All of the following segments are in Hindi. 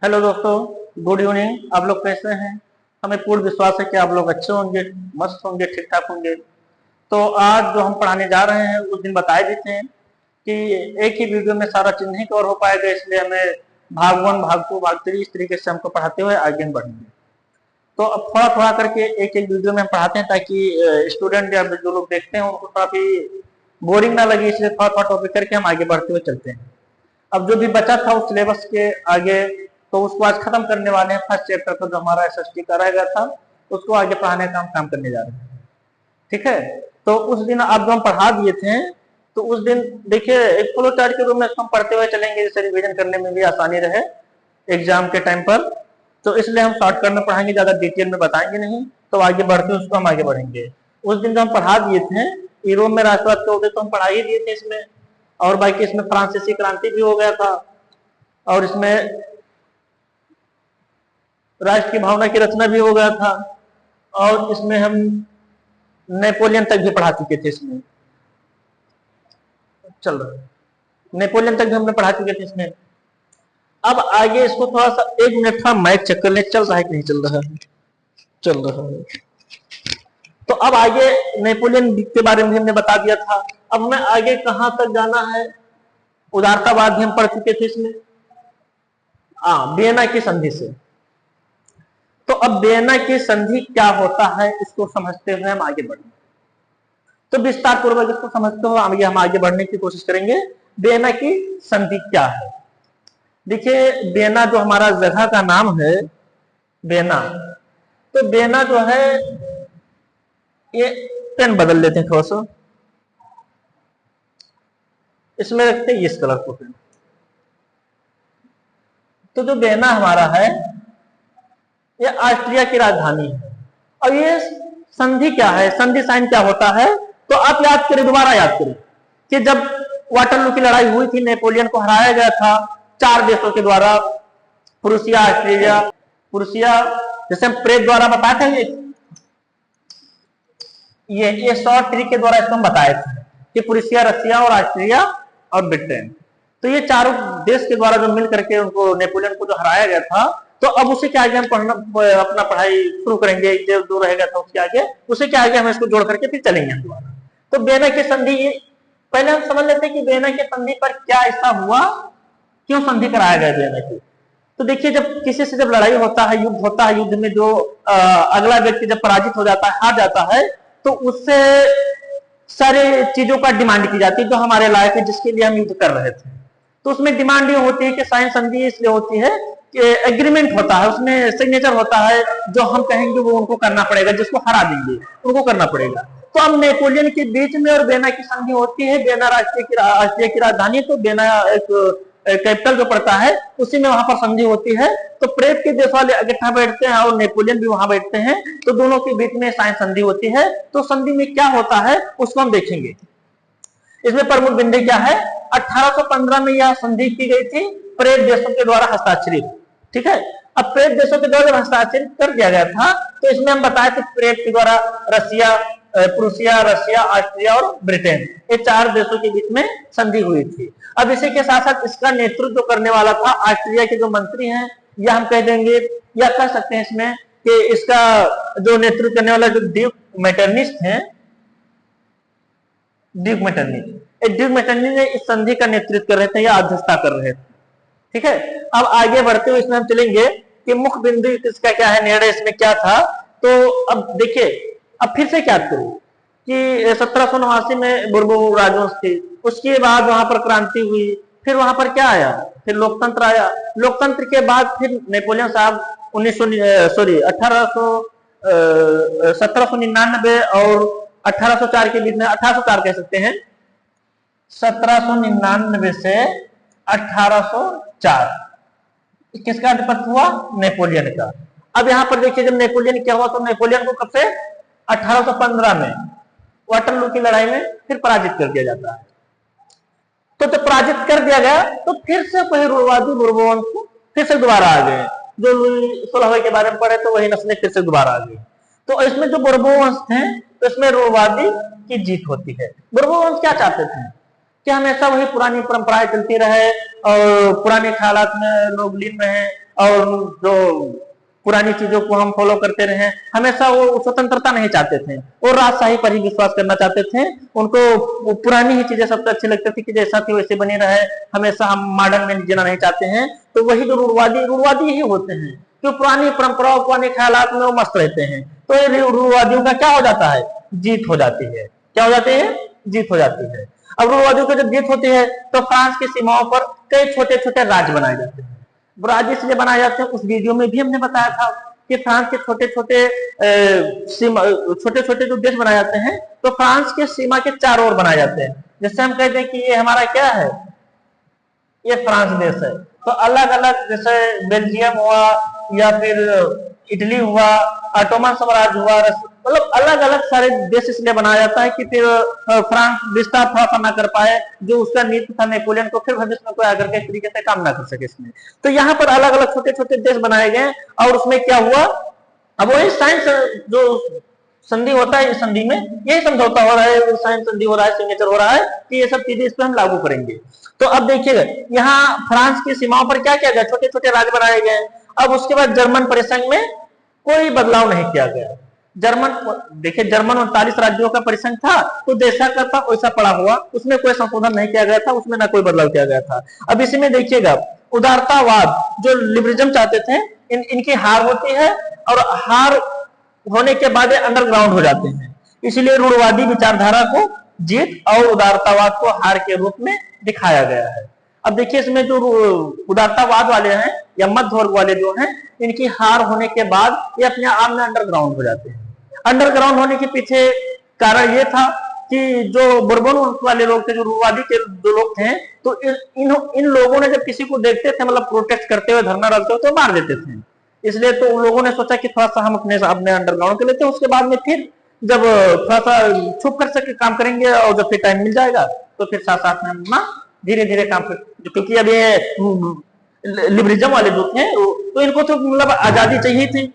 हेलो दोस्तों, गुड इवनिंग। आप लोग कैसे हैं? हमें पूर्ण विश्वास है कि आप लोग अच्छे होंगे, मस्त होंगे, ठीक ठाक होंगे। तो आज जो हम पढ़ाने जा रहे हैं उस दिन बताए भी थे कि एक ही वीडियो में सारा चीज नहीं कवर हो पाएगा, इसलिए हमें भाग 1, भाग 2, भाग 3 इस तरीके से हमको पढ़ाते हुए आगे बढ़ेंगे। तो अब थोड़ा थोड़ा करके एक एक वीडियो में हम पढ़ाते हैं ताकि स्टूडेंट या जो लोग देखते हैं उनको थोड़ा भी बोरिंग ना लगे, इसलिए थोड़ा थोड़ा टॉपिक करके हम आगे बढ़ते हुए चलते हैं। अब जो भी बचा था उस सिलेबस के आगे, तो उसको आज खत्म करने वाले हैं। फर्स्ट चैप्टर का जो हमारा एसएसटी का रह गया था उसको आगे पढ़ाने का हम काम करने जा रहे हैं। ठीक है, तो उस दिन आप जो हम पढ़ा दिए थे, तो उस दिन देखिए एक फ्लो चार्ट के रूप में इसको हम पढ़ते हुए चलेंगे, जिससे रिवीजन करने में भी आसानी रहे एग्जाम के टाइम पर। तो इसलिए हम शॉर्टकट में पढ़ाएंगे, ज्यादा डिटेल में बताएंगे नहीं। तो आगे बढ़ते उसको हम आगे बढ़ेंगे। उस दिन जो हम पढ़ा दिए थे यूरोप में राष्ट्रवाद के उदय, तो हम पढ़ा ही दिए थे इसमें। और बाकी इसमें फ्रांसीसी क्रांति भी हो गया था, और इसमें राष्ट्र की भावना की रचना भी हो गया था, और इसमें हम नेपोलियन तक भी पढ़ा चुके थे। इसमें चल रहा है, नेपोलियन तक भी हमने पढ़ा चुके थे इसमें। अब आगे इसको थोड़ा सा 1 मिनट थोड़ा माइक चेक कर ले, चल रहा है कि नहीं चल रहा है? चल रहा है। तो अब आगे नेपोलियन के बारे में हमने बता दिया था। अब हमें आगे कहां तक जाना है? उदारतावाद भी हम पढ़ चुके थे इसमें, वियना की संधि से। तो अब वियना की संधि क्या होता है इसको समझते हुए हम आगे बढ़ेंगे। तो विस्तार पूर्वक इसको समझते हुए हम आगे बढ़ने की कोशिश करेंगे। वियना की संधि क्या है? देखिए, वियना जो हमारा जगह का नाम है वियना, तो वियना जो है, ये पेन बदल लेते हैं थोड़ा सा, इसमें रखते हैं इस कलर को पेन। तो जो वियना हमारा है ये ऑस्ट्रिया की राजधानी है। और ये संधि क्या है, संधि साइन क्या होता है? तो आप याद करें, दोबारा याद करें कि जब वाटरलू की लड़ाई हुई थी, नेपोलियन को हराया गया था 4 देशों के द्वारा, प्रूसिया, ऑस्ट्रिया, प्रूसिया, जैसे हम प्रेत द्वारा बताए थे, ये शॉर्ट ट्रिक के द्वारा इसको हम बताए थे कि प्रूसिया, रसिया और ऑस्ट्रिया और ब्रिटेन, तो ये चारों देश के द्वारा जो मिल करके उनको नेपोलियन को जो हराया गया था। तो अब उसे के आगे हम अपना पढ़ाई शुरू करेंगे, जो रहेगा था उसके आगे, उसे के आगे हम इसको जोड़ करके फिर चलेंगे दोबारा। तो वियना की संधि, पहले हम समझ लेते हैं कि वियना की संधि पर क्या ऐसा हुआ, क्यों संधि कराया गया वियना की। तो देखिए, जब किसी से जब लड़ाई होता है, युद्ध होता है, युद्ध में जो अगला व्यक्ति जब पराजित हो जाता है, हार जाता है, तो उससे सारे चीजों का डिमांड की जाती है जो हमारे लायक है, जिसके लिए हम युद्ध कर रहे थे। तो उसमें डिमांड ये होती है कि साइन संधि इसलिए होती है कि एग्रीमेंट होता है, उसमें सिग्नेचर होता है, जो हम कहेंगे वो उनको करना पड़ेगा, जिसको हरा देंगे उनको करना पड़ेगा। तो अब नेपोलियन के बीच में और वियना की संधि होती है। वियना राष्ट्रीय की राजधानी, तो वियना एक कैपिटल जो पड़ता है उसी में वहां पर संधि होती है। तो प्रेत के देश वाले इकट्ठा बैठते हैं और नेपोलियन भी वहां बैठते हैं, तो दोनों के बीच में साइन संधि होती है। तो संधि में क्या होता है उसको हम देखेंगे। इसमें प्रमुख बिंदु क्या है? 1815 में यह संधि की गई थी, प्रेत देशों के द्वारा हस्ताक्षरित। ठीक है, अब प्रेत देशों के द्वारा हस्ताक्षरित कर दिया गया था, तो इसमें हम बताए थे प्रेत के द्वारा रसिया, प्रूसिया, रसिया, ऑस्ट्रिया और ब्रिटेन, ये 4 देशों के बीच में संधि हुई थी। अब इसी के साथ साथ इसका नेतृत्व करने वाला था ऑस्ट्रिया के जो मंत्री हैं, या हम कह देंगे या कह सकते हैं इसमें कि इसका जो नेतृत्व करने वाला जो ड्यूक मेटरनिच है, ड्यूक मेटरनी ने इस संधि का नेतृत्व कर रहे थे या अध्यक्षता कर रहे थे। ठीक है, अब आगे बढ़ते हुए इसमें हम चलेंगे कि मुख्य बिंदु इसका क्या है, निर्णय इसमें क्या था। तो अब देखिए, अब फिर से क्या करूं कि 1789 में बुर्बोन राजवंश थी, उसके बाद वहां पर क्रांति हुई, फिर वहां पर क्या आया, फिर लोकतंत्र आया। लोकतंत्र के बाद फिर नेपोलियन साहब 1799 और 1804 के बीच में, 1804 कह सकते हैं, 1799 से 1804 किसका अधिपत्य हुआ? नेपोलियन का। अब यहां पर देखिए, जब नेपोलियन क्या हुआ, तो नेपोलियन को कब से? 1815 में वाटरलू की लड़ाई में फिर पराजित कर दिया जाता है। तो जब पराजित कर दिया गया, तो फिर से वही रूढ़वादी बुर्बोन फिर से दोबारा आ गए। जो लुई 16 के बारे में पढ़े, तो वही नस्लें फिर से दोबारा आ गई। तो इसमें जो बुर्बोन थे, तो इसमें रूढ़वादी की जीत होती है। बुर्बोन क्या चाहते थे कि हमेशा वही पुरानी परंपराएं चलती रहे और पुराने ख्यालात में लोग लीन रहे और जो पुरानी चीजों को हम फॉलो करते रहे। हमेशा वो स्वतंत्रता नहीं चाहते थे, वो राजशाही पर ही विश्वास करना चाहते थे। उनको पुरानी ही चीजें सबसे अच्छी लगती थी कि जैसा थी वैसे बनी रहे, हमेशा हम मॉडर्न में जीना नहीं चाहते हैं। तो वही जो रूढ़वादी ही होते हैं, जो पुरानी परंपराओं पुराने ख्यालात में वो मस्त रहते हैं। तो ये रूढ़वादियों का क्या हो जाता है, जीत हो जाती है। क्या हो जाती है, जीत हो जाती है। अब रूढ़वादियों की जब जीत होती है तो फ्रांस की सीमाओं पर कई छोटे छोटे राज्य बनाए जाते हैं। राज्य इसलिए बनाए जाते हैं, उस वीडियो में भी हमने बताया था कि फ्रांस के छोटे छोटे जो देश बनाए जाते हैं, तो फ्रांस के सीमा के चारों ओर बनाए जाते हैं। जैसे हम कहते हैं कि ये हमारा क्या है, ये फ्रांस देश है। तो अलग अलग, जैसे बेल्जियम हुआ या फिर इटली हुआ, ऑटोमन साम्राज्य हुआ, मतलब अलग अलग सारे देश इसलिए बनाया जाता है कि फिर फ्रांस विस्तार थोड़ा सा ना कर पाए, जो उसका नीति था नेपोलियन को, फिर भविष्य में कोई आकर के इस तरीके से काम ना कर सके इसमें। तो यहाँ पर अलग अलग छोटे छोटे देश बनाए गए और उसमें क्या हुआ, अब वही साइंस जो संधि होता है, इस संधि में यही समझौता हो रहा है, साइंस संधि हो रहा है, सिग्नेचर हो रहा है कि ये सब चीजें इस पर हम लागू करेंगे। तो अब देखिएगा यहाँ फ्रांस की सीमाओं पर क्या किया गया, छोटे छोटे राज्य बनाए गए। अब उसके बाद जर्मन परिसंघ में कोई बदलाव नहीं किया गया। देखिए जर्मन 39 राज्यों का परिसंघ था, तो जैसा का था वैसा पड़ा हुआ, उसमें कोई संशोधन नहीं किया गया था, उसमें ना कोई बदलाव किया गया था। अब इसमें देखिएगा उदारतावाद, जो लिबरलिज्म चाहते थे, इनकी हार होती है और हार होने के बाद अंडरग्राउंड हो जाते हैं। इसलिए रूढ़वादी विचारधारा को जीत और उदारतावाद को हार के रूप में दिखाया गया है। अब देखिए इसमें जो उदारतावाद वाले हैं या मध्य वर्ग वाले जो हैं, इनकी हार होने के बाद ये अपने आप में अंडरग्राउंड हो जाते हैं। अंडरग्राउंड होने के पीछे कारण ये था कि जो बुर्बन वंश वाले लोग थे, जो रूढ़वादी के जो लोग थे, तो इन लोगों ने जब किसी को देखते थे, मतलब प्रोटेस्ट करते हुए, धरना डालते हुए, तो मार देते थे। इसलिए तो उन लोगों ने सोचा कि थोड़ा सा हम अपने अंडरग्राउंड कर लेते हैं, उसके बाद में फिर जब थोड़ा सा छुप कर सके काम करेंगे और जब फिर टाइम मिल जाएगा तो फिर साथ साथ में हम धीरे धीरे काम कर, क्योंकि अब ये लिबरलिज्म वाले जो थे तो इनको तो मतलब आजादी चाहिए थी,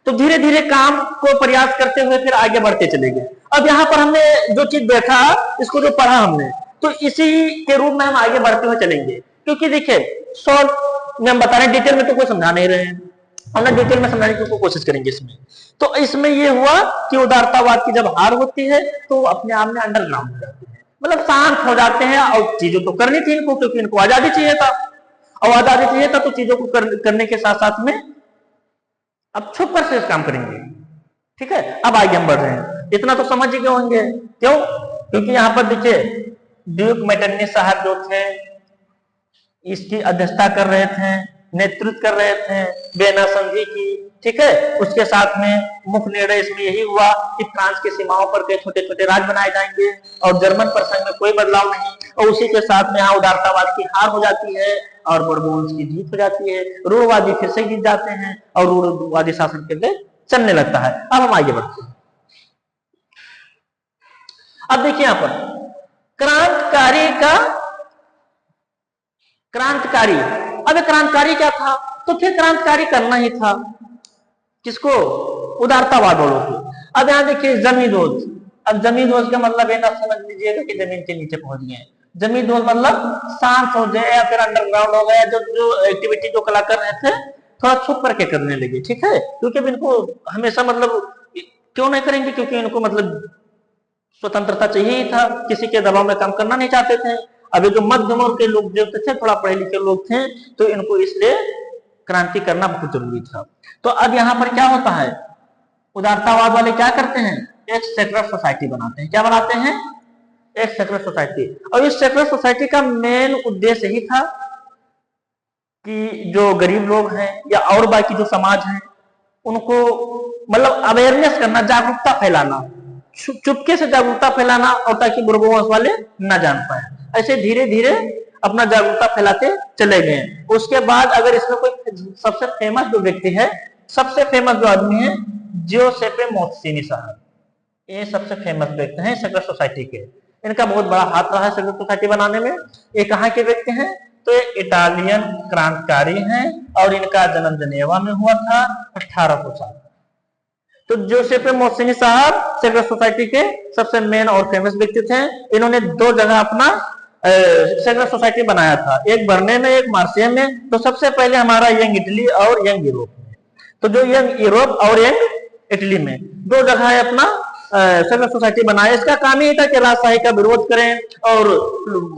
तो धीरे धीरे काम को प्रयास करते हुए फिर आगे बढ़ते चले गए। अब यहाँ पर हमने जो चीज देखा, इसको जो पढ़ा हमने, तो इसी के रूप में हम आगे बढ़ते हुए चलेंगे। क्योंकि देखिए शॉर्ट में हम बता रहे हैं, डिटेल में तो कोई समझा नहीं रहे हैं, हम डिटेल में समझाने की कोशिश करेंगे इसमें। तो इसमें ये हुआ कि उदारतावाद की जब हार होती है तो अपने आप में अंडरग्राउंड हो जाती है, मतलब शांत हो जाते हैं। और चीजों तो करनी थी इनको, क्योंकि इनको आजादी चाहिए था, और आजादी चाहिए था तो चीजों को करने के साथ साथ में अब छुप कर से काम करेंगे। ठीक है, अब आगे हम बढ़ रहे हैं, इतना तो समझ ही गए होंगे। क्यों? क्योंकि यहाँ पर देखिए ड्यूक मेटरनिच साहब जो थे, इसकी अध्यक्षता कर रहे थे, नेतृत्व कर रहे थे वियना संधि की। ठीक है, उसके साथ में मुख्य निर्णय इसमें यही हुआ कि फ्रांस की सीमाओं पर के छोटे छोटे राज्य बनाए जाएंगे और जर्मन परिसंघ में कोई बदलाव नहीं। और उसी के साथ में यहाँ उदारतावाद की हार हो जाती है और बुर्बोन्स की जीत हो जाती है, रूढ़वादी फिर से जीत जाते हैं और रूढ़वादी शासन के लिए चलने लगता है। अब हम आगे बढ़ते हैं। अब देखिए यहाँ पर क्रांतिकारी, अब क्रांतिकारी क्या था, तो फिर क्रांतिकारी करना ही था किसको, उदारतावाद वालों को। अब यहाँ देखिए जमींदोज, अब जमींदोज का मतलब ये ना समझ लीजिएगा कि जमीन के नीचे पहुंच गए। जमींदोज मतलब शांत हो जाए या फिर अंडरग्राउंड हो गया, जो एक्टिविटी जो कला कर रहे थे थोड़ा छुप करके करने लगे। ठीक है, क्योंकि इनको हमेशा मतलब क्यों नहीं करेंगे, क्योंकि इनको मतलब स्वतंत्रता चाहिए ही था, किसी के दबाव में काम करना नहीं चाहते थे। अभी जो मध्यम वर्ग के लोग जो थे, थोड़ा पढ़े लिखे लोग थे, तो इनको इसलिए क्रांति करना बहुत जरूरी था। तो अब यहाँ पर क्या होता है, उदारतावाद वाले क्या करते हैं, एक सेक्युलर सोसाइटी बनाते हैं। क्या बनाते हैं, एक सेक्युलर सोसाइटी। और इस सेक्युलर सोसाइटी का मेन उद्देश्य ही था कि जो गरीब लोग हैं या और बाकी जो समाज है उनको मतलब अवेयरनेस करना, जागरूकता फैलाना, चुपके से जागरूकता फैलाना, और ताकि बुर्बोस वाले न जान पाए। ऐसे धीरे धीरे अपना जागरूकता फैलाते चले गए। उसके बाद अगर इसमें कोई सबसे फेमस जो व्यक्ति है, सबसे फेमस जो आदमी है, जियोसेपे मोत्सिनी साहब, ये सबसे फेमस व्यक्ति हैं सेक्युलर सोसाइटी के। इनका बहुत बड़ा हाथ रहा है सेक्युलर सोसाइटी बनाने में। ये कहाँ के व्यक्ति हैं, तो ये इटालियन क्रांतिकारी हैं और इनका जन्म जनेवा में हुआ था 1807। तो जियोसेपे मोत्सिनी साहब सेक्युलर सोसाइटी के सबसे मेन और फेमस व्यक्ति थे। इन्होंने दो जगह अपना सेक्रेट सोसाइटी बनाया था, एक बर्ने में एक मार्सिया में। तो सबसे पहले हमारा यंग इटली और यंग यूरोप में। तो जो यंग यूरोप और यंग इटली में दो जगह है अपना सेक्रेट सोसाइटी बनाया। इसका काम ही था कि राजशाही का विरोध करें और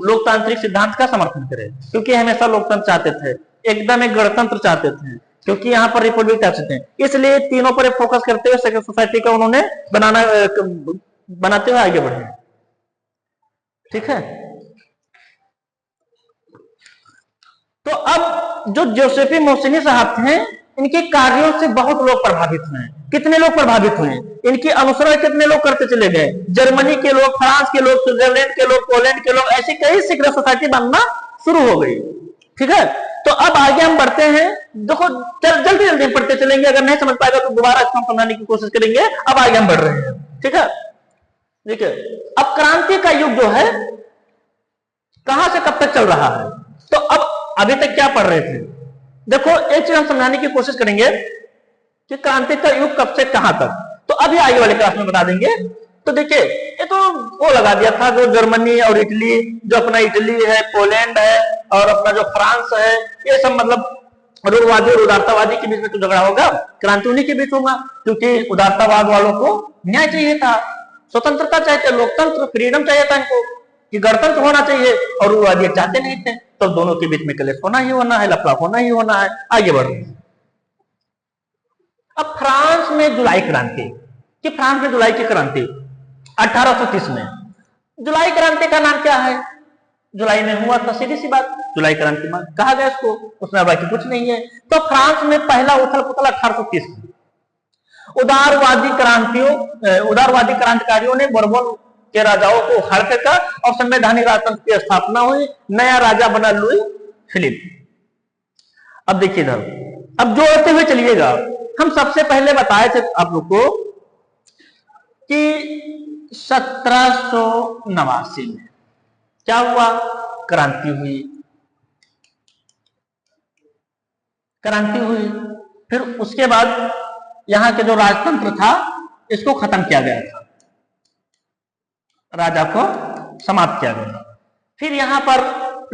लोकतांत्रिक सिद्धांत का समर्थन करें, क्योंकि हमेशा लोकतंत्र चाहते थे, एकदम एक गणतंत्र चाहते थे, क्योंकि यहाँ पर रिपब्लिक चाहते थे। इसलिए तीनों पर फोकस करते हुए सेक्रेट सोसाइटी का उन्होंने बनाते हुए आगे बढ़े। ठीक है। तो अब जो जोसेफी मोसिनी साहब थे, इनके कार्यों से बहुत लोग प्रभावित हुए। कितने लोग प्रभावित हुए? इनकी अनुसरण कितने लोग करते चले गए? जर्मनी के लोग, फ्रांस के लोग, स्विट्जरलैंड के लोग, पोलैंड के लोग, ऐसी कई सीक्रेट सोसाइटी बनना शुरू हो गई। ठीक है। तो अब आगे हम बढ़ते हैं। देखो जल्दी जल्दी पढ़ते चलेंगे, अगर नहीं समझ पाएगा तो दोबारा इसको हम समझाने की कोशिश करेंगे। अब आगे हम बढ़ रहे हैं। ठीक है। ठीक है। अब क्रांति का युग जो है कहां से कब तक चल रहा है? तो अब अभी तक क्या पढ़ रहे थे? देखो एक चीज हम समझाने की कोशिश करेंगे कि क्रांति का युग कब से कहां तक, तो अभी आगे वाले क्लास में बता देंगे। तो देखिए ये तो वो लगा दिया था जो जर्मनी और इटली, जो अपना इटली है, पोलैंड है और अपना जो फ्रांस है, ये सब मतलब रूढ़वादी और उदारतावादी के बीच में तो झगड़ा होगा, क्रांति उन्हीं के बीच होगा, क्योंकि उदारतावाद वालों को न्याय चाहिए था, स्वतंत्रता चाहिए, लोकतंत्र, फ्रीडम चाहिए था इनको कि गणतंत्र होना चाहिए, और उग्रवादी चाहते नहीं थे। तो दोनों के बीच में कलेश होना ही होना है, लफड़ा होना ही होना है। आगे बढ़ो। अब फ्रांस में जुलाई क्रांति, कि फ्रांस में जुलाई की क्रांति 1830 में। जुलाई क्रांति का नाम क्या है? जुलाई में हुआ था, सीधी सी बात, जुलाई क्रांति में कहा गया इसको, उसमें बाकी कुछ नहीं है। तो फ्रांस में पहला उथल पुथल 1830 में उदारवादी क्रांतिकारियों ने बोरबोन के राजाओं को उखाड़ कर और संवैधानिक राजतंत्र की स्थापना हुई। नया राजा बना लुई फिलिप। अब देखिए इधर, अब जोड़ते हुए चलिएगा। हम सबसे पहले बताए थे आप लोग को कि 1789 में क्या हुआ? क्रांति हुई। क्रांति हुई, फिर उसके बाद यहां के जो राजतंत्र था इसको खत्म किया गया था, राजा को समाप्त किया गया। फिर यहां पर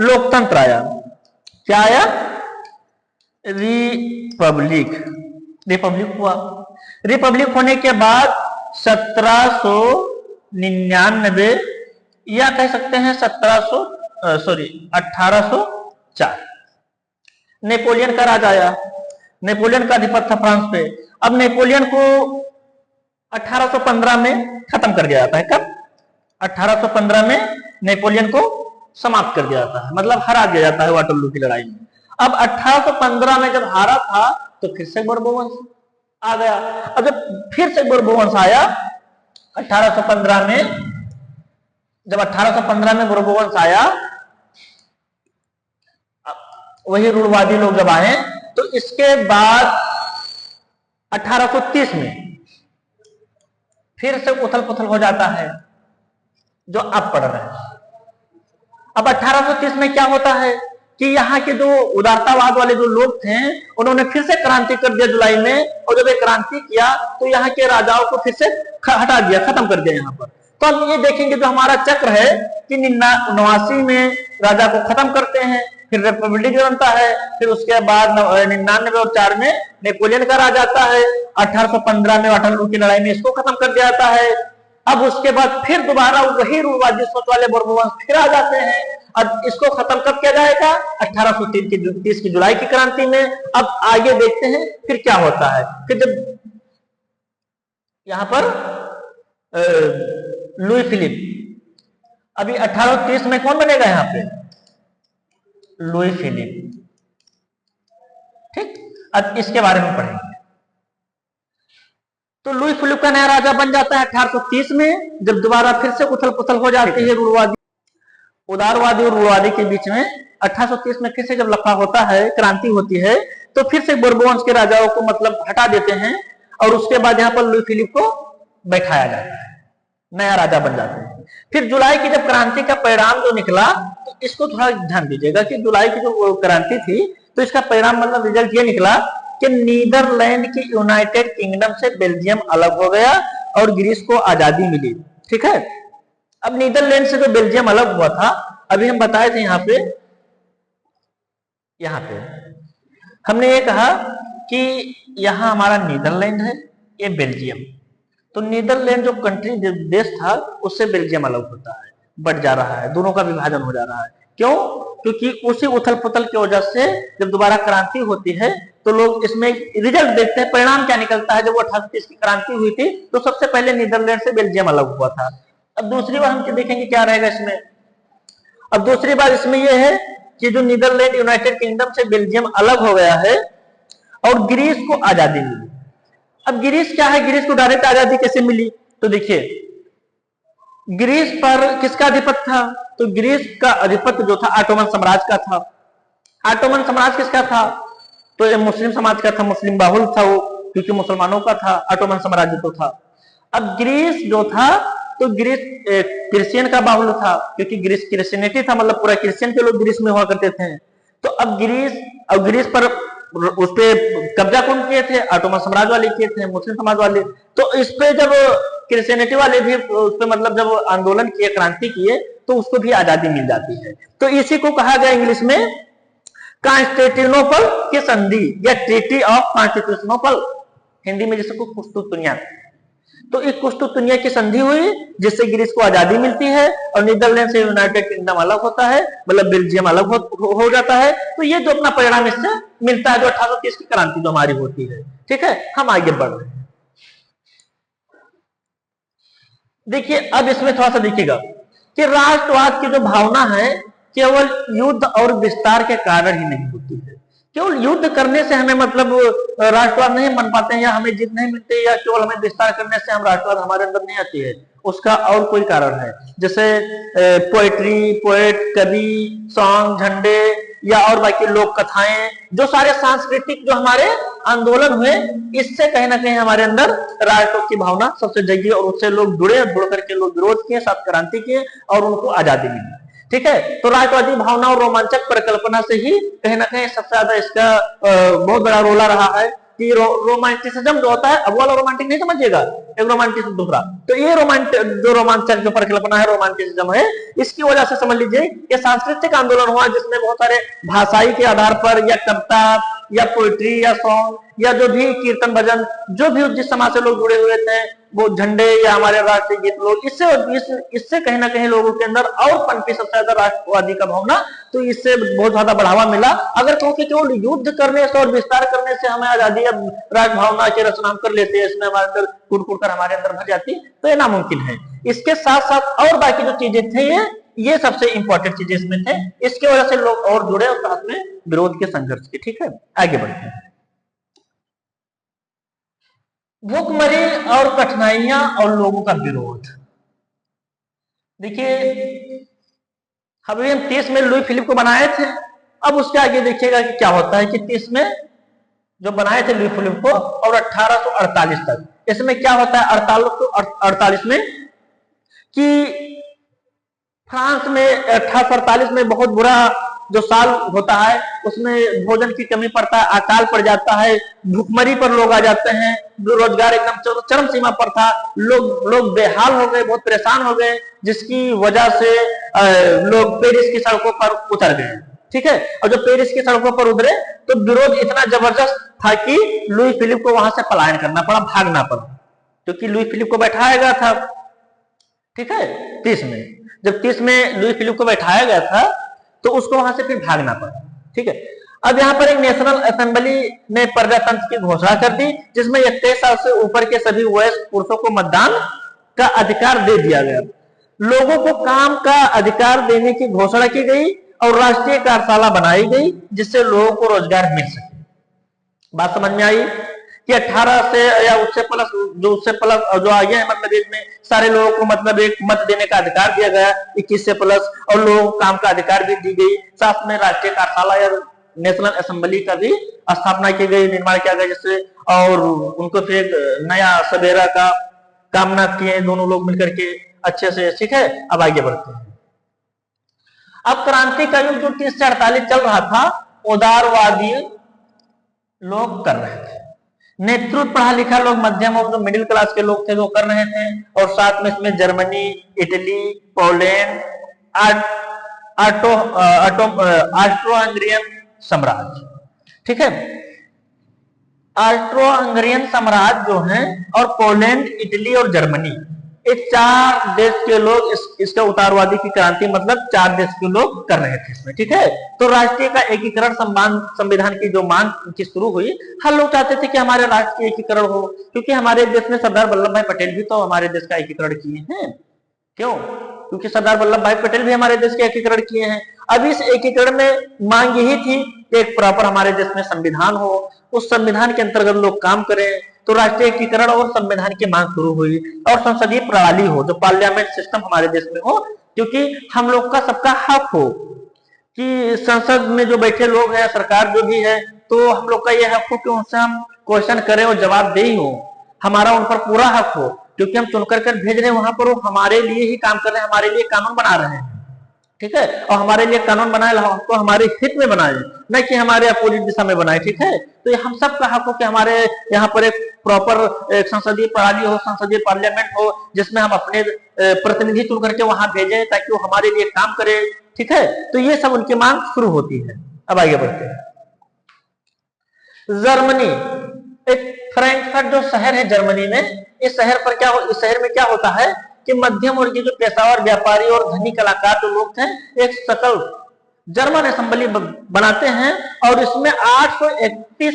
लोकतंत्र आया। क्या आया? रिपब्लिक। रिपब्लिक हुआ। रिपब्लिक होने के बाद 1799 या कह सकते हैं 1804 नेपोलियन का राज आया। नेपोलियन का अधिपत्य था फ्रांस पे। अब नेपोलियन को 1815 में खत्म कर दिया जाता है। कब? 1815 में नेपोलियन को समाप्त कर दिया जाता है, मतलब हरा दिया जाता है वाटरलू की लड़ाई में। अब 1815 में जब हारा था तो फिर से बोर्बोवंश आ गया। अब जब फिर से बोर्बोवंश आया 1815 में, जब 1815 में बोर्बोवंश आया, वही रूढ़वादी लोग जब आए, तो इसके बाद 1830 में फिर से उथल पुथल हो जाता है, जो अब पढ़ रहे हैं। अब 1830 में क्या होता है कि यहाँ के जो उदारतावाद वाले जो लोग थे उन्होंने फिर से क्रांति कर दिया जुलाई में, और जब ये क्रांति किया तो यहाँ के राजाओं को फिर से हटा दिया, खत्म कर दिया यहाँ पर। तो अब ये देखेंगे जो हमारा चक्र है कि 89 में राजा को खत्म करते हैं, फिर रिपब्लिक बनता है, फिर उसके बाद 99 और 4 में नेपोलियन का राज आता है, 1815 में वाटरलू की लड़ाई में इसको खत्म कर दिया जाता है। अब उसके बाद फिर दोबारा वही रूढ़वादी सोच वाले बोर्बोवंश फिर आ जाते हैं। अब इसको खत्म कब किया जाएगा? 1830 की जुलाई की क्रांति में। अब आगे देखते हैं फिर क्या होता है। फिर जब यहां पर लुई फिलिप, अभी 1830 में कौन बनेगा यहां पे? Louis Philippe. ठीक, अब इसके बारे में पढ़ेंगे। तो लुई फिलिप का नया राजा बन जाता है 1830 में, जब दोबारा फिर से उथल पुथल हो जाती है रूढ़वादी उदारवादी और रूढ़वादी के बीच में। 1830 में फिर से जब लफड़ा होता है, क्रांति होती है, तो फिर से बोर्बोवंश के राजाओं को मतलब हटा देते हैं, और उसके बाद यहाँ पर लुई फिलिप को बैठाया जाता है, नया राजा बन जाते हैं। फिर जुलाई की जब क्रांति का परिणाम जो निकला, तो इसको थोड़ा ध्यान दीजिएगा कि जुलाई की जो क्रांति थी, तो इसका परिणाम मतलब रिजल्ट ये निकला कि नीदरलैंड की यूनाइटेड किंगडम से बेल्जियम अलग हो गया और ग्रीस को आजादी मिली। ठीक है। अब नीदरलैंड से जो बेल्जियम अलग हुआ था, अभी हम बताए थे यहाँ पे हमने ये कहा कि यहाँ हमारा नीदरलैंड है, ये बेल्जियम। तो नीदरलैंड जो कंट्री देश था उससे बेल्जियम अलग होता है, बढ़ जा रहा है, दोनों का विभाजन हो जा रहा है। क्यों? क्योंकि उसी उथल पुथल की वजह से जब दोबारा क्रांति होती है तो लोग इसमें रिजल्ट देखते हैं, परिणाम क्या निकलता है। जब वो 1830 की क्रांति हुई थी तो सबसे पहले नीदरलैंड से बेल्जियम अलग हुआ था। अब दूसरी बार हम देखेंगे क्या रहेगा इसमें। अब दूसरी बात इसमें यह है कि जो नीदरलैंड यूनाइटेड किंगडम से बेल्जियम अलग हो गया है और ग्रीस को आजादी मिली। अब ग्रीस क्या है, ग्रीस को डायरेक्ट आजादी कैसे मिली? तो देखिए ग्रीस पर किसका अधिपत्य था? तो ग्रीस का अधिपत्य जो था ऑटोमन साम्राज्य का था। ऑटोमन साम्राज्य किसका था? तो ये मुस्लिम समाज का था, मुस्लिम बाहुल था वो, क्योंकि मुसलमानों का था, ऑटोमन साम्राज्य तो था। अब ग्रीस जो था तो ग्रीस क्रिश्चियन का बाहुल था, क्योंकि ग्रीस क्रिश्चियनिटी था, मतलब पूरा क्रिश्चियन के लोग ग्रीस में हुआ करते थे। तो अब ग्रीस पर उस पे कब्जा कौन किए थे? ऑटोमन साम्राज्य वाले किए थे, मुस्लिम समाज वाले। तो इस पे जब क्रिश्चियनिटी वाले भी उस पे मतलब जब आंदोलन किए, क्रांति किए, तो उसको भी आजादी मिल जाती है। तो इसी को कहा गया इंग्लिश में कॉन्स्टेंटिनोपल की संधि या ट्रीटी ऑफ कॉन्स्टेंटिनोपल, हिंदी में जिसको कुस्तुतुनिया। तो एक कुस्तुतुनिया की संधि हुई जिससे ग्रीस को आजादी मिलती है और नीदरलैंड से यूनाइटेड किंगडम अलग होता है, मतलब बेल्जियम अलग हो जाता है। तो ये जो अपना परिणाम इससे मिलता है, जो 1830 की क्रांति जो हमारी होती है। ठीक है, हम आगे बढ़ रहे हैं। देखिए अब इसमें थोड़ा सा देखिएगा कि राष्ट्रवाद की जो भावना है केवल युद्ध और विस्तार के कारण ही नहीं होती है। केवल युद्ध करने से हमें मतलब राष्ट्रवाद नहीं बन पाते हैं, या हमें जीत नहीं मिलते, या केवल हमें विस्तार करने से हम राष्ट्रवाद हमारे अंदर नहीं आती है। उसका और कोई कारण है, जैसे पोएट्री, पोएट, कवि, सॉन्ग, झंडे या और बाकी लोक कथाएं, जो सारे सांस्कृतिक जो हमारे आंदोलन हुए, इससे कहीं ना कहीं हमारे अंदर राष्ट्र की भावना सबसे जगी और उससे लोग जुड़ करके लोग विरोध किए, साथ क्रांति किए और उनको आजादी मिली। ठीक है, तो राष्ट्रवादी भावना और रोमांचक परिकल्पना से ही कहीं ना कहीं सबसे ज्यादा इसका बहुत बड़ा रोला रहा है कि रोमांटिसिज्म जो होता है, अब वाला रोमांटिक नहीं समझिएगा, एक रोमांटिसिज्म दूसरा। तो ये रोमांचक जो परिकल्पना है, रोमांटिसिज्म है, इसकी वजह से समझ लीजिए ये सांस्कृतिक आंदोलन हुआ जिसमें बहुत सारे भाषाई के आधार पर या कविता या पोइट्री या सॉन्ग या जो भी कीर्तन भजन, जो भी जिस समाज से लोग जुड़े हुए थे, वो झंडे या हमारे राष्ट्रीय गीत लोग, इससे कहीं ना कहीं लोगों के अंदर और पनपी सबसे ज्यादा राष्ट्रवादी का भावना। तो इससे बहुत ज्यादा बढ़ावा मिला। अगर क्योंकि केवल युद्ध करने से और विस्तार करने से हमें आजादी राष्ट्र भावना के रचना कर लेते हैं, इसमें हमारे अंदर कूट कर हमारे अंदर भर जाती, तो ये नामुमकिन है। इसके साथ साथ और बाकी जो चीजें थे ये सबसे इंपॉर्टेंट चीजें इसमें थे, इसकी वजह से लोग और जुड़े और साथ में विरोध के संघर्ष के। ठीक है, आगे बढ़ते हैं। भूखमरी और कठिनाइयां और लोगों का विरोध। देखिए अभी हम 30 में लुई फिलिप को बनाए थे, अब उसके आगे देखिएगा कि क्या होता है कि 30 में जो बनाए थे लुई फिलिप को और 1848 तक, इसमें क्या होता है 1848 में कि फ्रांस में 1848 में बहुत बुरा जो साल होता है, उसमें भोजन की कमी पड़ता है, अकाल पड़ जाता है, भूखमरी पर लोग आ जाते हैं, बेरोजगार एकदम चरम सीमा पर था, लोग बेहाल हो गए, बहुत परेशान हो गए, जिसकी वजह से लोग पेरिस की सड़कों पर उतर गए। ठीक है, और जब पेरिस की सड़कों पर उतरे तो विरोध इतना जबरदस्त था कि लुई फिलिप को वहां से पलायन करना पड़ा, भागना पड़ा, क्योंकि लुई फिलिप को बैठाया गया था। ठीक है, 30 में जब 30 में लुई फिलिप को बैठाया गया था तो उसको वहां से फिर भागना पड़ा। ठीक है, अब यहाँ पर एक नेशनल असेंबली ने प्रजातंत्र की घोषणा कर दी, जिसमें 21 साल से ऊपर के सभी वयस्क पुरुषों को मतदान का अधिकार दे दिया गया, लोगों को काम का अधिकार देने की घोषणा की गई और राष्ट्रीय कार्यशाला बनाई गई जिससे लोगों को रोजगार मिल सके। बात समझ में आई कि 18 से या उससे प्लस जो आगे है, मतलब इसमें सारे लोगों को मतलब एक मत देने का अधिकार दिया गया 21 से प्लस, और लोगों को काम का अधिकार भी दी गई, साथ में राष्ट्रीय कार्यशाला या नेशनल असेंबली का भी स्थापना की गई, निर्माण किया गया जिससे, और उनको फिर नया सवेरा का कामना किए दोनों लोग मिलकर के अच्छे से। ठीक है, अब आगे बढ़ते हैं। अब क्रांति का युग जो 30 से 48 चल रहा था, उदारवादी लोग कर रहे थे, नेतृत्व पढ़ा लिखा लोग, मध्यम और जो मिडिल क्लास के लोग थे वो कर रहे थे, और साथ में इसमें Germany, Italy, Poland Austro Hungarian साम्राज्य, ठीक है। ऑस्ट्रो हंगरियन साम्राज्य जो है और पोलैंड, इटली और जर्मनी, ये 4 देश के लोग इसका उदारवादी की क्रांति मतलब 4 देश के लोग कर रहे थे इसमें, ठीक है। तो राष्ट्रीय का एकीकरण संविधान की जो मांग की शुरू हुई, हर लोग चाहते थे कि हमारे राष्ट्र की एकीकरण हो, क्योंकि हमारे देश में सरदार वल्लभ भाई पटेल भी तो हमारे देश का एकीकरण किए हैं। क्यों? क्योंकि सरदार वल्लभ भाई पटेल भी हमारे देश के एकीकरण किए हैं। अब इस एकीकरण में मांग यही थी कि एक प्रॉपर हमारे देश में संविधान हो, उस संविधान के अंतर्गत लोग काम करें। तो राष्ट्रीय एकीकरण और संविधान की मांग शुरू हुई और संसदीय प्रणाली हो, जो पार्लियामेंट सिस्टम हमारे देश में हो, क्योंकि हम लोग का सबका हक हो कि संसद में जो बैठे लोग हैं, सरकार जो भी है, तो हम लोग का यह हक हो कि उनसे हम क्वेश्चन करें और जवाबदेही हो, हमारा उन पर पूरा हक हो, क्योंकि हम चुनकर कर भेज रहे हैं वहां पर, वो हमारे लिए ही काम कर रहे हैं, हमारे लिए कानून बना रहे हैं, ठीक है। और हमारे लिए कानून बनाए हमको हमारे हित में बनाए, न कि हमारे अपोजिट दिशा में बनाए, ठीक है। तो हम सब का हक हो कि हमारे यहाँ पर एक प्रॉपर एक संसदीय प्रणाली हो, संसदीय पार्लियामेंट हो, जिसमें हम अपने प्रतिनिधि चुन करके वहां भेजें ताकि वो हमारे लिए काम करे, ठीक है। तो ये सब उनकी मांग शुरू होती है। अब आगे बढ़ते हैं। जर्मनी, एक फ्रैंकफर्ट जो शहर है जर्मनी में, इस शहर में क्या होता है कि मध्यम वर्ग के जो पेशावर व्यापारी और धनी कलाकार जो लोग थे, एक सकल जर्मन असेंबली बनाते हैं और इसमें 831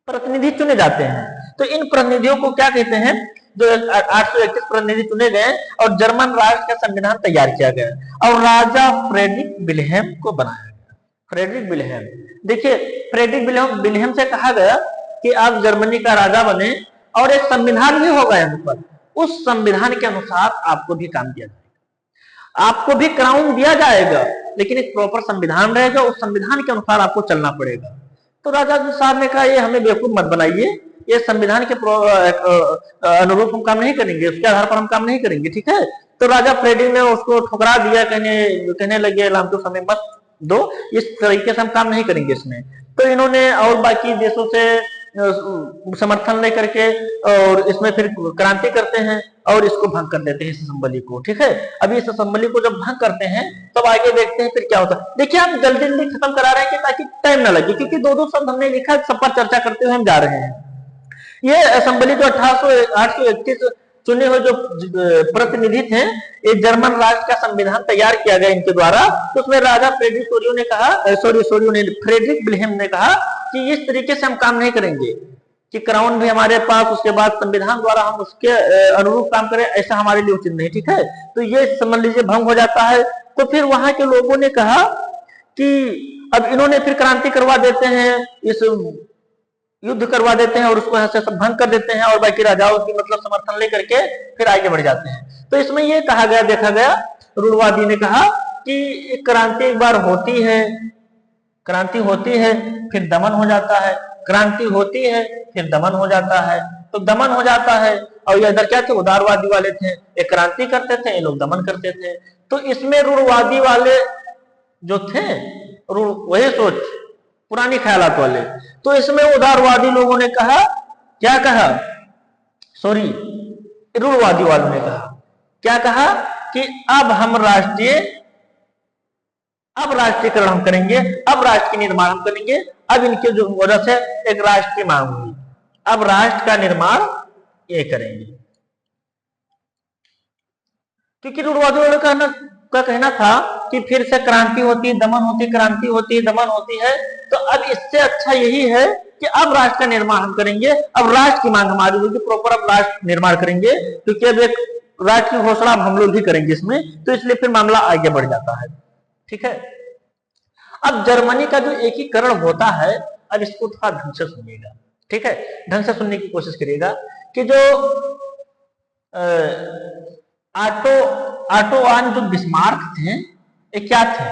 प्रतिनिधि चुने जाते हैं। तो इन प्रतिनिधियों को क्या कहते हैं? जो 831 प्रतिनिधि चुने गए और जर्मन राष्ट्र का संविधान तैयार किया गया और राजा फ्रेडरिक विल्हेम को बनाया गया। फ्रेडरिक विल्हेम, देखिए फ्रेडरिक विल्हेम से कहा गया कि आप जर्मनी का राजा बने और एक संविधान भी होगा यहाँ पर, उस संविधान के अनुसार आपको भी काम किया जाएगा, आपको भी क्राउन दिया जाएगा, लेकिन एक प्रॉपर संविधान रहेगा, उस संविधान के अनुसार आपको चलना पड़ेगा। तो राजा साहब ने कहा ये हमें बेवकूफ मत बनाइए, ये संविधान के अनुरूप हम काम नहीं करेंगे, उसके आधार पर हम काम नहीं करेंगे, ठीक है। तो राजा फ्रेडरिक ने उसको ठुकरा दिया, कहने लगे हमको समय मत दो, इस तरीके से हम काम नहीं करेंगे इसमें। तो इन्होंने और बाकी देशों से समर्थन लेकर के और इसमें फिर क्रांति करते हैं और इसको भंग कर देते हैं इस असेंबली को, ठीक है। अभी इस असेंबली को जब भंग करते हैं तब आगे देखते हैं फिर क्या होता है। देखिए हम जल्दी जल्दी खत्म करा रहे हैं कि ताकि टाइम ना लगे, क्योंकि 2-2 शब्द हमने लिखा, सब पर चर्चा करते हुए हम जा रहे हैं। ये असेंबली जो 831 चुने हुए जो प्रतिनिधि थे, ये जर्मन राष्ट्र का संविधान तैयार किया गया इनके द्वारा। तो उसमें राजा फ्रेडरिक विल्हेम ने कहा कि इस तरीके से हम काम नहीं करेंगे कि क्राउन भी हमारे पास, उसके बाद संविधान द्वारा हम उसके अनुरूप काम करें, ऐसा हमारे लिए उचित नहीं, ठीक है। तो ये समझ लीजिए भंग हो जाता है। तो फिर वहां के लोगों ने कहा कि अब इन्होंने फिर क्रांति करवा देते हैं, इस युद्ध करवा देते हैं और उसको यहाँ से सब भंग कर देते हैं और बाकी राजाओं की मतलब समर्थन लेकर के फिर आगे बढ़ जाते हैं। तो इसमें ये कहा गया, देखा गया, रूढ़वादी ने कहा कि क्रांति एक बार होती है, क्रांति होती है फिर दमन हो जाता है, क्रांति होती है फिर दमन हो जाता है। तो दमन हो जाता है और ये इधर क्या थे, उदारवादी वाले थे, ये क्रांति करते थे, ये लोग दमन करते थे। तो इसमें रूढ़वादी वाले जो थे, वही सोच, पुरानी ख्यालात वाले, तो इसमें उदारवादी लोगों ने कहा, क्या कहा, सॉरी रूढ़वादी वालों ने कहा, क्या कहा कि अब हम राष्ट्रीयकरण हम करेंगे, अब राष्ट्र के निर्माण हम करेंगे। अब इनके जो वजह से एक राष्ट्र की मांग हुई, अब राष्ट्र का निर्माण ये करेंगे, क्योंकि रूढ़वादी वालों का कहना था कि फिर से क्रांति होती, दमन होती, क्रांति होती, दमन होती है। तो अब इससे अच्छा यही है कि अब राष्ट्र का निर्माण हम करेंगे, अब राष्ट्र की मांग हमारी होगी, प्रॉपर अब राष्ट्र निर्माण करेंगे, क्योंकि अब एक राष्ट्र की घोषणा हम लोग भी करेंगे इसमें। तो इसलिए फिर मामला आगे बढ़ जाता है, ठीक है। अब जर्मनी का जो एकीकरण होता है, अब इसको थोड़ा ढंग से सुनिएगा, ठीक है, ढंग से सुनने की कोशिश करिएगा कि जो ऑटोवान जो बिस्मार्क थे, ये क्या थे,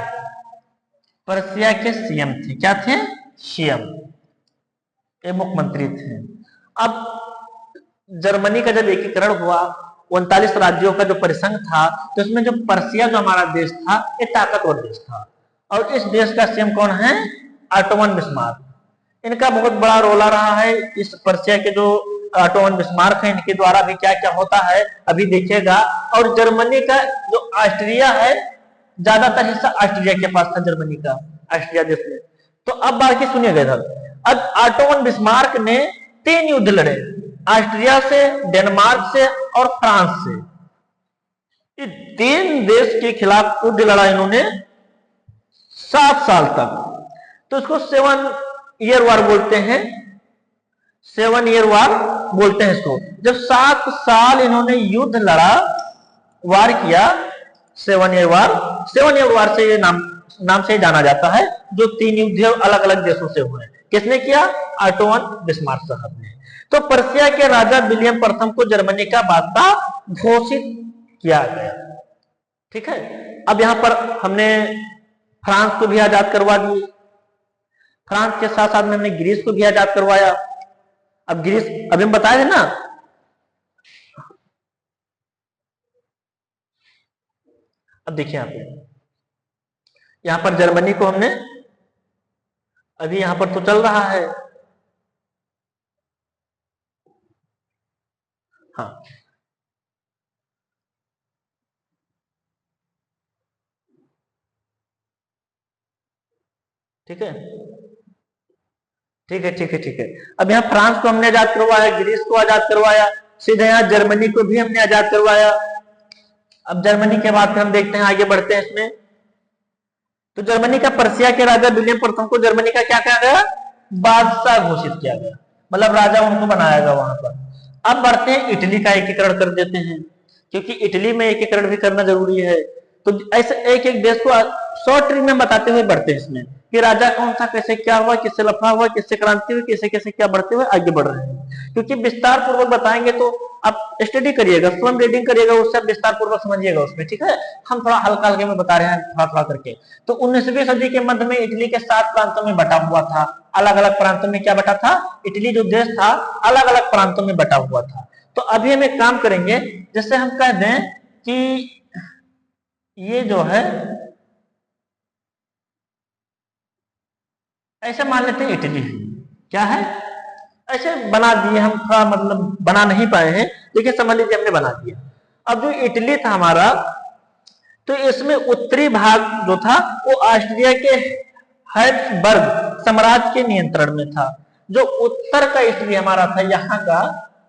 पर्शिया के सीएम थे। क्या थे? सीएम, ये मुख्यमंत्री थे। अब जर्मनी का जब एकीकरण हुआ, 39 राज्यों का जो परिसंघ था, तो इसमें जो पर्शिया जो हमारा देश था, ये ताकतवर देश था और इस देश का सीएम कौन है? Otto von Bismarck. इनका बहुत बड़ा रोल आ रहा है। इस पर्शिया के जो ऑटोवन बिस्मार्क है, इनके द्वारा भी क्या क्या होता है अभी देखिएगा। और जर्मनी का जो ऑस्ट्रिया है, ज्यादातर हिस्सा ऑस्ट्रिया के पास था, जर्मनी का, ऑस्ट्रिया देश में। तो अब बाकी सुनिएगा इधर, अब ऑटो वन बिस्मार्क ने 3 युद्ध लड़े, ऑस्ट्रिया से, डेनमार्क से और फ्रांस से। ये 3 देश के खिलाफ युद्ध लड़ा इन्होंने 7 साल तक। तो इसको 7 ईयर वार बोलते हैं, 7 ईयर वार बोलते हैं इसको। जब 7 साल इन्होंने युद्ध लड़ा, वार किया, 7 ईयर वार, 7 ईयर वार से ये नाम से जाना जाता है, जो 3 युद्ध अलग अलग देशों से हुए। किसने किया? ऑटो वन बिस्मार्क साहब ने। तो पर्शिया के राजा विलियम प्रथम को जर्मनी का बादशाह घोषित किया गया। ठीक है, अब यहां पर हमने फ्रांस को भी आजाद करवा दिए, फ्रांस के साथ साथ में हमने ग्रीस को भी आजाद करवाया। अब ग्रीस अभी हम बताए थे ना, अब देखिए यहां पर जर्मनी को हमने, अभी यहां पर तो चल रहा है, हाँ, ठीक है, ठीक है, ठीक है, ठीक है। अब यहाँ फ्रांस को हमने आजाद करवाया, ग्रीस को आजाद करवाया, सीधे यहाँ जर्मनी को भी हमने आजाद करवाया। अब जर्मनी के बाद हम देखते हैं, आगे बढ़ते हैं इसमें। तो जर्मनी का पर्शिया के राजा विलियम प्रथम को जर्मनी का क्या किया गया? बादशाह घोषित किया गया, मतलब राजा उनको बनाया गया वहां पर। अब बढ़ते हैं, इटली का एकीकरण कर देते हैं, क्योंकि इटली में एकीकरण भी करना जरूरी है। तो ऐसे एक एक देश को शॉर्ट ट्रिक में बताते हुए बढ़ते हैं इसमें, कि राजा कौन था, कैसे क्या हुआ, किससे लफड़ा हुआ, किससे क्रांति हुई, कैसे कैसे क्या बढ़ते हुए आगे बढ़ रहे हैं। क्योंकि विस्तार पूर्वक बताएंगे तो आप स्टडी करिएगा, स्वयं रीडिंग करिएगा, उससे विस्तार पूर्वक समझिएगा उसमें। ठीक है, हम थोड़ा हल्का हल्के में बता रहे हैं, थोड़ा थोड़ा करके। तो 19वीं सदी के मध्य में इटली के 7 प्रांतों में बटा हुआ था, अलग अलग प्रांतों में क्या बटा था? इटली जो देश था अलग अलग प्रांतों में बटा हुआ था। तो अभी हम एक काम करेंगे, जैसे हम कह दें कि ये जो है, ऐसे मान लेते हैं इटली क्या है, ऐसे बना दिए हम, थोड़ा मतलब बना नहीं पाए हैं, लेकिन समझ लीजिए हमने बना दिया। अब जो इटली था हमारा, तो इसमें उत्तरी भाग जो था वो ऑस्ट्रिया के हैब्सबर्ग साम्राज्य के नियंत्रण में था। जो उत्तर का इटली हमारा था यहाँ का,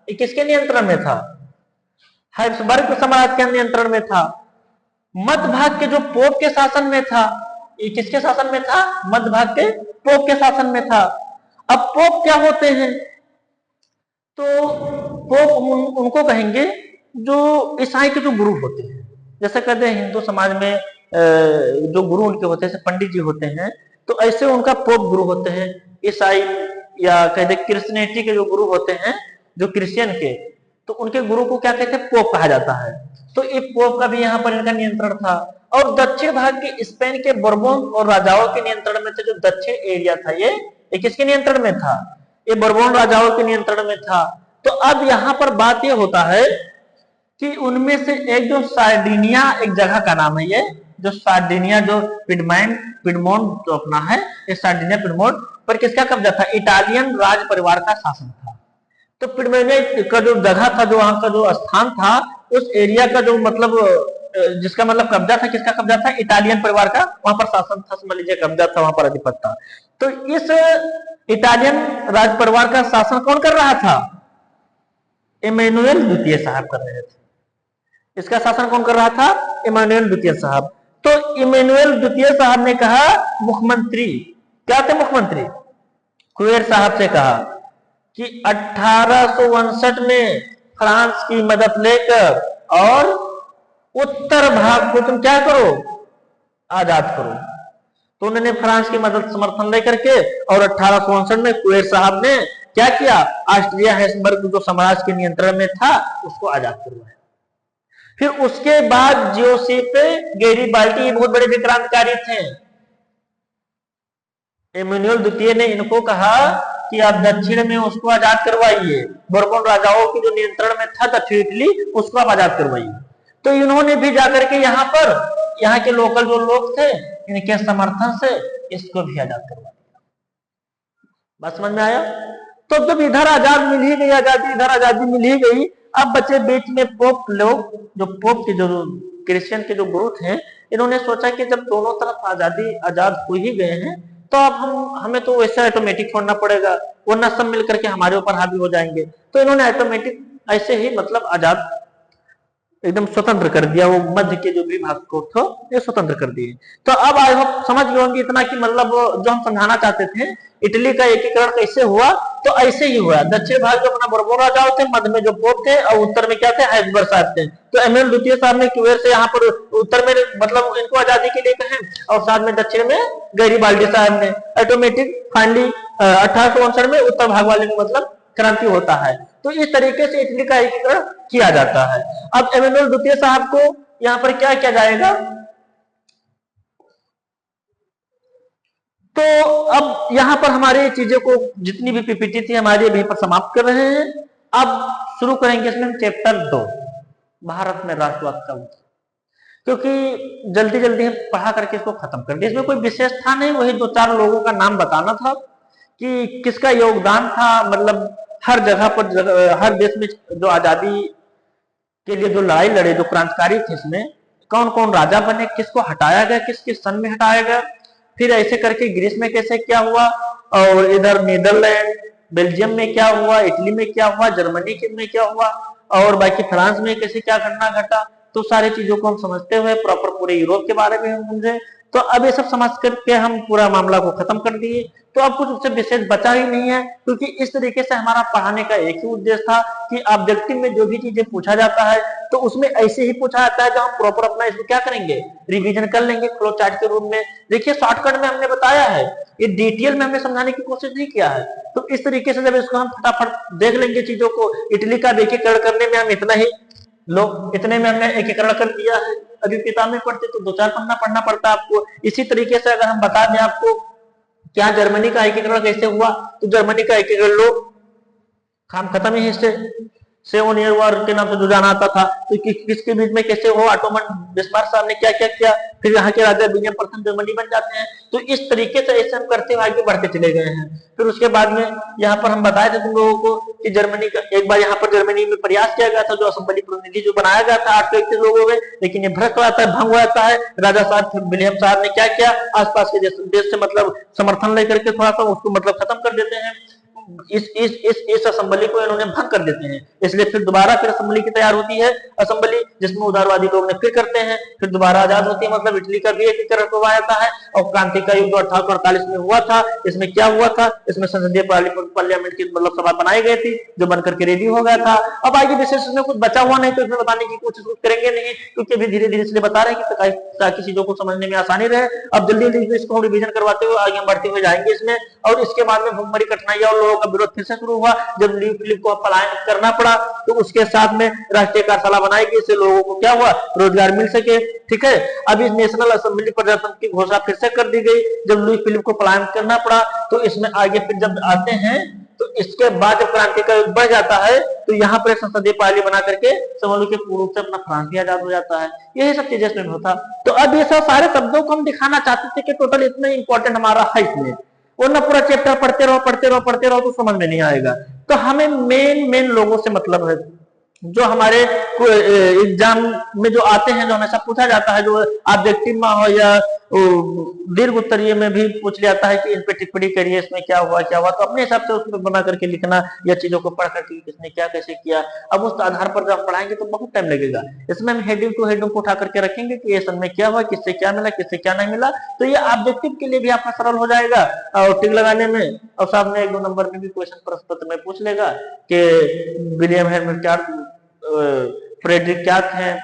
ये किसके नियंत्रण में था? हैब्सबर्ग साम्राज्य के नियंत्रण में था। मध्य भाग के जो पोप के शासन में था, ये किसके शासन में था? मध्य भाग के पोप के शासन में था। अब पोप क्या होते हैं? तो पोप उनको कहेंगे जो ईसाई के जो गुरु होते हैं। जैसे कहते हैं हिंदू समाज में जो गुरु उनके होते हैं, पंडित जी होते हैं, तो ऐसे उनका पोप गुरु होते हैं। ईसाई या कहते क्रिश्चियनिटी के जो गुरु होते हैं, जो क्रिश्चियन के, तो उनके गुरु को क्या कहते हैं? पोप कहा जाता है। तो ये पोप का भी यहाँ पर इनका नियंत्रण था। और दक्षिण भाग के स्पेन के बोर्बोन और राजाओं के नियंत्रण में थे। जो दक्षिण एरिया था ये किसके नियंत्रण में था? ये बोर्बोन राजाओं के नियंत्रण में था। तो अब यहाँ पर बात ये होता है कि उनमें से एक जो सार्डिनिया, एक जगह का नाम है, ये जो सार्डिनिया, जो पिडमोंट जो अपना है, ये सार्डिनिया पिडमोंट पर किसका कब्जा था? इटालियन राज परिवार का शासन था। तो पिडमोंट का जो जगह था, जो वहां का जो स्थान था, उस एरिया का जो मतलब जिसका मतलब कब्जा था, किसका कब्जा था? इटालियन परिवार का वहां पर शासन था, समझ लीजिए कब्जा था, वहां पर अधिपत्य था। तो इस इटालियन राज परिवार का शासन कौन कर रहा था? इमैनुएल द्वितीय साहब कर रहे थे। इसका शासन कौन कर रहा था? इमैनुएल द्वितीय साहब। तो इमैनुएल द्वितीय साहब ने कहा, मुख्यमंत्री क्या थे? मुख्यमंत्री क्वेर साहब से कहा कि 1859 में फ्रांस की मदद लेकर और उत्तर भाग को तुम क्या करो? आजाद करो। तो उन्होंने फ्रांस की मदद समर्थन लेकर के और 1859 में क्वेर साहब ने क्या किया? ऑस्ट्रिया हैब्सबर्ग जो साम्राज्य के नियंत्रण में था उसको आजाद करवाया। फिर उसके बाद जोसेफ गैरिबाल्डी बहुत बड़े विक्रांतिकारी थे। इमैनुएल द्वितीय ने इनको कहा कि आप दक्षिण में उसको आजाद करवाइए, बोर्बोन राजाओं के जो नियंत्रण में था दक्षिण इटली, उसको आप आजाद करवाइए। तो इन्होंने भी जाकर के यहाँ पर, यहाँ के लोकल जो लोग थे, इनके समर्थन से इसको भी आजाद करवा दिया। बात समझ में आया? तो जब इधर आजाद मिल ही गई, आजादी इधर आजादी मिल ही गई, अब बचे बीच में पोप लोग, जो पोप के जो क्रिश्चियन के जो गुरु थे, इन्होंने सोचा कि जब दोनों तरफ आजाद हो ही गए हैं तो अब हमें तो वैसे ऑटोमेटिक छोड़ना पड़ेगा, वरना सब मिलकर के हमारे ऊपर हावी हो जाएंगे। तो इन्होंने ऑटोमेटिक ऐसे ही मतलब आजाद एकदम स्वतंत्र कर दिया, वो मध्य के जो भी भाग को थे ये स्वतंत्र कर दिए। तो अब आई होप समझ गए होंगे इतना कि मतलब जो हम समझाना चाहते थे इटली का एकीकरण कैसे हुआ, तो ऐसे ही हुआ। दक्षिण भाग में अपना बोर्बोन राजाओं थे, मध्य में जो पोप थे और उत्तर में क्या थे, हैब्सबर्ग साहब थे। तो एमएल द्वितीय साहब ने क्यूएर से यहाँ पर उत्तर में मतलब इनको आजादी के लिए कहे, और साथ में दक्षिण में गैरीबाल्डी साहब ने। ऑटोमेटिक फाइनली 1859 में उत्तर भाग वाले में मतलब क्रांति होता है। तो इस तरीके से इटली का एकीकरण किया जाता है। अब एमेनुएल द्वितीय साहब को यहाँ पर क्या किया जाएगा, तो अब यहाँ पर हमारी चीजों को जितनी भी पीपीटी थी हमारी यहीं पर समाप्त कर रहे हैं। अब शुरू करेंगे इसमें चैप्टर 2, भारत में राष्ट्रवाद का उत्तर, क्योंकि जल्दी जल्दी हम पढ़ा करके इसको खत्म कर दिया। इसमें कोई विशेष था नहीं, वही 2-4 लोगों का नाम बताना था कि किसका योगदान था, मतलब हर जगह पर हर देश में जो आजादी के लिए जो लड़ाई लड़े, जो क्रांतिकारी थे, इसमें कौन कौन राजा बने, किसको हटाया गया, किस किस सन में हटाया गया, फिर ऐसे करके ग्रीस में कैसे क्या हुआ, और इधर नीदरलैंड बेल्जियम में क्या हुआ, इटली में क्या हुआ, जर्मनी में क्या हुआ, और बाकी फ्रांस में कैसे क्या घटना घटा। तो सारी चीजों को हम समझते हुए प्रॉपर पूरे यूरोप के बारे में हम समझे। तो अब ये सब समझ करके हम पूरा मामला को खत्म कर दिए। तो अब कुछ उससे विशेष बचा ही नहीं है, क्योंकि इस तरीके से हमारा पढ़ाने का एक ही उद्देश्य था कि ऑब्जेक्टिव में जो भी चीजें पूछा जाता है तो उसमें ऐसे ही पूछा जाता है जो हम प्रॉपर अपना इसको क्या करेंगे, रिवीजन कर लेंगे फ्लो चार्ट के रूप में। देखिए शॉर्टकट में हमने बताया है, ये डिटेल में हमने समझाने की कोशिश नहीं किया है। तो इस तरीके से जब इसको हम फटाफट देख लेंगे चीजों को, इटली का एकीकरण करने में हम इतने में हमने एकीकरण कर दिया है। अभी किताब में पढ़ते तो 2-4 पन्ना पढ़ना पड़ता है आपको। इसी तरीके से अगर हम बता दें आपको क्या जर्मनी का एकीकरण कैसे हुआ, तो जर्मनी का एकीकरण लो काम खत्म ही इससे। 7 ईयर वॉर के नाम से जो जाना आता था, तो किसके बीच में कैसे हो, ऑटोमन बिस्मार्क साहब ने क्या क्या किया, फिर यहाँ के राजा विलियम प्रथम जर्मनी बन जाते हैं। तो इस तरीके से ऐसे हम करते हुए आगे बढ़ते चले गए हैं। फिर उसके बाद में यहाँ पर हम बताए थे तुम लोगों को कि जर्मनी का एक बार यहाँ पर जर्मनी में प्रयास किया गया था, जो असेंबली प्रतिनिधि जो बनाया गया था 831 लोगों में, लेकिन ये भ्रष्ट होता है, भंग हो जाता है। राजा साहब विलियम साहब ने क्या किया, आसपास के देश से मतलब समर्थन लेकर के थोड़ा सा उसको मतलब खत्म कर देते हैं। इस असेंबली को इन्होंने भंग कर देते हैं। इसलिए फिर दोबारा फिर असेंबली की तैयार होती है, असेंबली जिसमें उदारवादी लोग ने फिर करते हैं, फिर दोबारा आजाद होती है, मतलब इटली का भी एकीकरण करवाया जाता है। और क्रांति का युद्ध 1848 में हुआ था। इसमें क्या हुआ था, इसमें संसदीय पार्लियामेंट की मतलब सभा बनाई गई थी, जो बनकर के रेडी हो गया था। अब आगे विशेष में कुछ बचा हुआ नहीं, तो इसमें बताने की कोशिश करेंगे नहीं, क्योंकि अभी धीरे धीरे इसलिए बता रहे हैं कि ताकि चीजों को समझने में आसानी रहे। अब जल्दी जल्दी इसको रिवीजन करवाते हुए आगे बढ़ते हुए जाएंगे इसमें। और इसके बाद में भूखमरी कठिनाइयां और लोगों का विरोध फिर से शुरू हुआ। जब ल्यूई फिलिप को पलायन करना पड़ा, तो उसके साथ में राष्ट्रीय कार्यशाला बनाई गई, इससे लोगों को क्या हुआ, रोजगार मिल सके। ठीक है, अभी नेशनल असेंबली प्रजातंत्र की घोषणा फिर से कर दी गई जब लुई फिलिप को पलायन करना पड़ा। तो इसमें आगे फिर जब आते हैं तो इसके बाद जब क्रांति का युग बढ़ जाता है, तो यहाँ पर संसदीय पार्टी बना करके समझ लो कि पूर्ण रूप से अपना फ्रांस भी आजाद हो जाता है। यही सब चीजें इसमें होता। तो अब ये सब सारे शब्दों को हम दिखाना चाहते थे कि टोटल इतना इंपॉर्टेंट हमारा है इसमें, वरना पूरा चैप्टर पढ़ते रहो तो समझ में नहीं आएगा। तो हमें मेन लोगों से मतलब है, जो हमारे एग्जाम में जो आते हैं, जो हमेशा पूछा जाता है, जो ऑब्जेक्टिव में हो या दीर्घ उत्तरीय में भी पूछ लिया जाता है कि इन पे टिप्पणी करिए, इसमें क्या हुआ। तो अपने हिसाब से उसमें बना करके लिखना, या चीजों को पढ़ करके किसने क्या कैसे किया। अब उस आधार पर जब पढ़ाएंगे तो बहुत टाइम लगेगा। इसमें हम हेडिंग टू हेडिंग को उठा करके रखेंगे कि ये सन में क्या हुआ, किससे क्या मिला, किससे क्या नहीं मिला। तो ये ऑब्जेक्टिव के लिए भी आपका सरल हो जाएगा और टिक लगाने में, और सामने 1-2 नंबर में भी क्वेश्चन प्रश्न पत्र में पूछ लेगा कि विलियम हेनरी फ्रेडरिक क्या थे,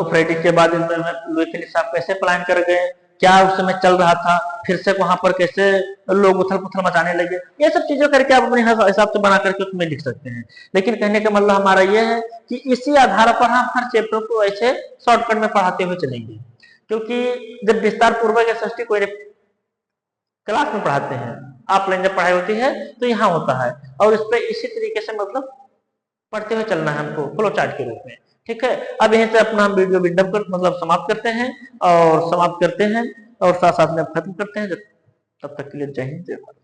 फ्रेडरिक के बाद लुई फिलिप साहब कैसे पलायन कर गए, क्या उस समय चल रहा था, फिर से वहां पर कैसे लोग उथल पुथल मचाने लगे। ये सब चीजें करके आप अपने हिसाब से बना करके उसमें लिख सकते हैं। लेकिन कहने का मतलब हमारा ये है कि इसी आधार पर हम हर चैप्टर को ऐसे शॉर्टकट में पढ़ाते हुए चलेंगे, क्योंकि जब विस्तार पूर्वक एसएसटी को क्लास में पढ़ाते हैं, ऑफलाइन जब पढ़ाई होती है तो यहाँ होता है, और इस पे इसी तरीके से मतलब पढ़ते हुए चलना है हमको फ्लो चार्ट के रूप में। ठीक है, अब यहीं से अपना वीडियो विंडम कर मतलब समाप्त करते हैं और साथ साथ में खत्म करते हैं। तब तक के लिए जय हिंद जय भारत।